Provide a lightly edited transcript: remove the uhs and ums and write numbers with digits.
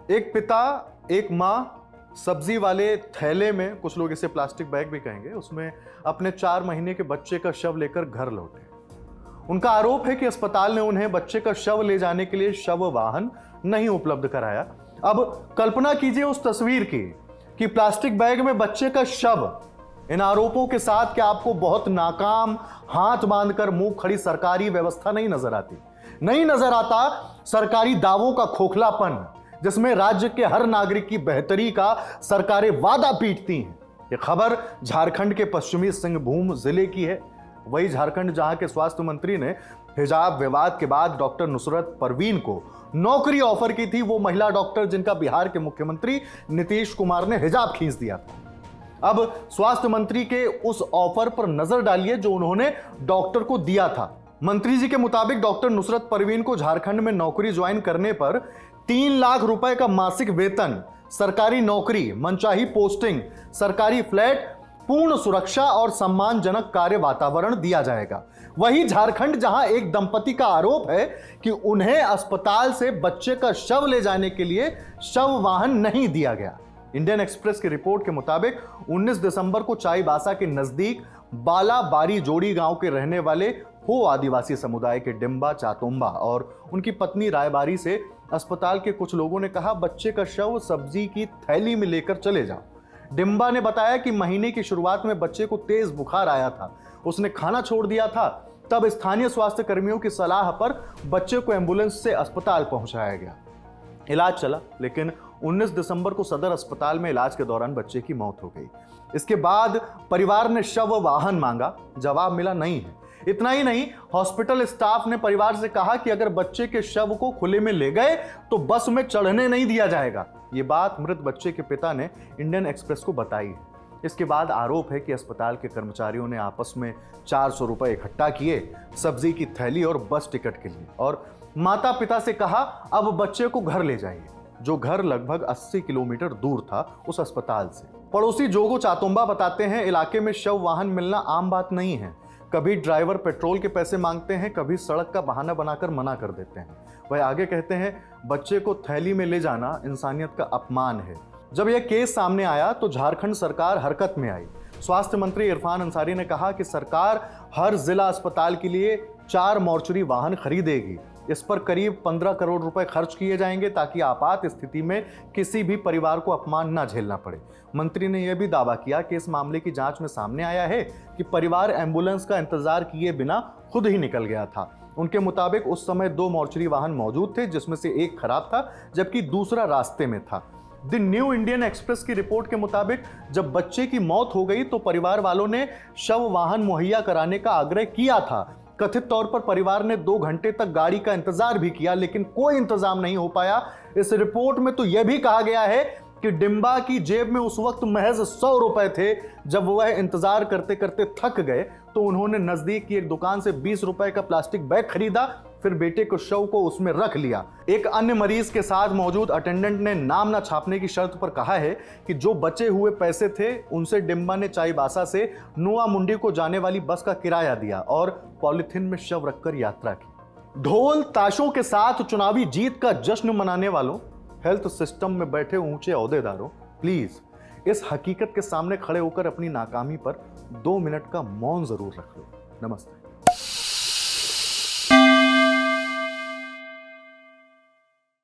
एक पिता, एक माँ सब्जी वाले थैले में, कुछ लोग इसे प्लास्टिक बैग भी कहेंगे, उसमें अपने 4 महीने के बच्चे का शव लेकर घर लौटे। उनका आरोप है कि अस्पताल ने उन्हें बच्चे का शव ले जाने के लिए शव वाहन नहीं उपलब्ध कराया। अब कल्पना कीजिए उस तस्वीर की कि प्लास्टिक बैग में बच्चे का शव। इन आरोपों के साथ क्या आपको बहुत नाकाम, हाथ बांधकर मुंह खड़ी सरकारी व्यवस्था नहीं नजर आती? नहीं नजर आता सरकारी दावों का खोखलापन, जिसमें राज्य के हर नागरिक की बेहतरी का सरकारें वादा पीटती हैं। यह खबर झारखंड के पश्चिमी सिंहभूम जिले की है। वही झारखंड जहां के स्वास्थ्य मंत्री ने हिजाब विवाद के बाद डॉक्टर नुसरत परवीन को नौकरी ऑफर की थी, वो महिला डॉक्टर जिनका बिहार के मुख्यमंत्री नीतीश कुमार ने हिजाब खींच दिया था। अब स्वास्थ्य मंत्री के उस ऑफर पर नजर डालिए जो उन्होंने डॉक्टर को दिया था। मंत्री जी के मुताबिक डॉक्टर नुसरत परवीन को झारखंड में नौकरी ज्वाइन करने पर 3 लाख रुपए का मासिक वेतन, सरकारी नौकरी, मनचाही पोस्टिंग, सरकारी फ्लैट, पूर्ण सुरक्षा और सम्मानजनक कार्य वातावरण दिया जाएगा। वही झारखंड जहां एक दंपति का आरोप है कि उन्हें अस्पताल से बच्चे का शव ले जाने के लिए शव वाहन नहीं दिया गया। इंडियन एक्सप्रेस की रिपोर्ट के मुताबिक 19 दिसंबर को चाईबासा के नजदीक बालाबारी जोड़ी गांव के रहने वाले हो आदिवासी समुदाय के डिम्बा चातुम्बा और उनकी पत्नी रायबारी से अस्पताल के कुछ लोगों ने कहा, बच्चे का शव सब्जी की थैली में लेकर चले जाओ। डिम्बा ने बताया कि महीने की शुरुआत में बच्चे को तेज बुखार आया था, उसने खाना छोड़ दिया था। तब स्थानीय स्वास्थ्य कर्मियों की सलाह पर बच्चे को एम्बुलेंस से अस्पताल पहुंचाया गया। इलाज चला, लेकिन 19 दिसंबर को सदर अस्पताल में इलाज के दौरान बच्चे की मौत हो गई। इसके बाद परिवार ने शव वाहन मांगा, जवाब मिला नहीं है। इतना ही नहीं, हॉस्पिटल स्टाफ ने परिवार से कहा कि अगर बच्चे के शव को खुले में ले गए तो बस में चढ़ने नहीं दिया जाएगा। ये बात मृत बच्चे के पिता ने इंडियन एक्सप्रेस को बताई है। इसके बाद आरोप है कि अस्पताल के कर्मचारियों ने आपस में 400 रुपए इकट्ठा किए सब्जी की थैली और बस टिकट के लिए, और माता पिता से कहा अब बच्चे को घर ले जाइए, जो घर लगभग 80 किलोमीटर दूर था उस अस्पताल से। पड़ोसी जोगो चातुम्बा बताते हैं, इलाके में शव वाहन मिलना आम बात नहीं है। कभी ड्राइवर पेट्रोल के पैसे मांगते हैं, कभी सड़क का बहाना बनाकर मना कर देते हैं। वह आगे कहते हैं, बच्चे को थैली में ले जाना इंसानियत का अपमान है। जब यह केस सामने आया तो झारखंड सरकार हरकत में आई। स्वास्थ्य मंत्री इरफान अंसारी ने कहा कि सरकार हर जिला अस्पताल के लिए 4 मॉर्चरी वाहन खरीदेगी। इस पर करीब 15 करोड़ रुपए खर्च किए जाएंगे ताकि आपात स्थिति में किसी भी परिवार को अपमान न झेलना पड़े। मंत्री ने यह भी दावा किया कि इस मामले की जांच में सामने आया है कि परिवार एम्बुलेंस का इंतजार किए बिना खुद ही निकल गया था। उनके मुताबिक उस समय 2 मॉर्चरी वाहन मौजूद थे, जिसमें से एक खराब था जबकि दूसरा रास्ते में था। द न्यू इंडियन एक्सप्रेस की रिपोर्ट के मुताबिक जब बच्चे की मौत हो गई तो परिवार वालों ने शव वाहन मुहैया कराने का आग्रह किया था। कथित तौर पर परिवार ने 2 घंटे तक गाड़ी का इंतजार भी किया, लेकिन कोई इंतजाम नहीं हो पाया। इस रिपोर्ट में तो यह भी कहा गया है कि डिम्बा की जेब में उस वक्त महज 100 रुपए थे। जब वह इंतजार करते करते थक गए तो उन्होंने नजदीक की एक दुकान से 20 रुपए का प्लास्टिक बैग खरीदा, फिर बेटे को शव को उसमें रख लिया। एक अन्य मरीज के साथ मौजूद अटेंडेंट ने नाम न छापने की शर्त पर कहा है कि जो बचे हुए पैसे थे उनसे डिम्बा ने चाईबासा से नुआ मुंडी को जाने वाली बस का किराया दिया और पॉलिथीन में शव रखकर यात्रा की। ढोल ताशों के साथ चुनावी जीत का जश्न मनाने वालों, हेल्थ सिस्टम में बैठे ऊंचे ओहदेदारों, प्लीज इस हकीकत के सामने खड़े होकर अपनी नाकामी पर 2 मिनट का मौन जरूर रख लो। नमस्ते।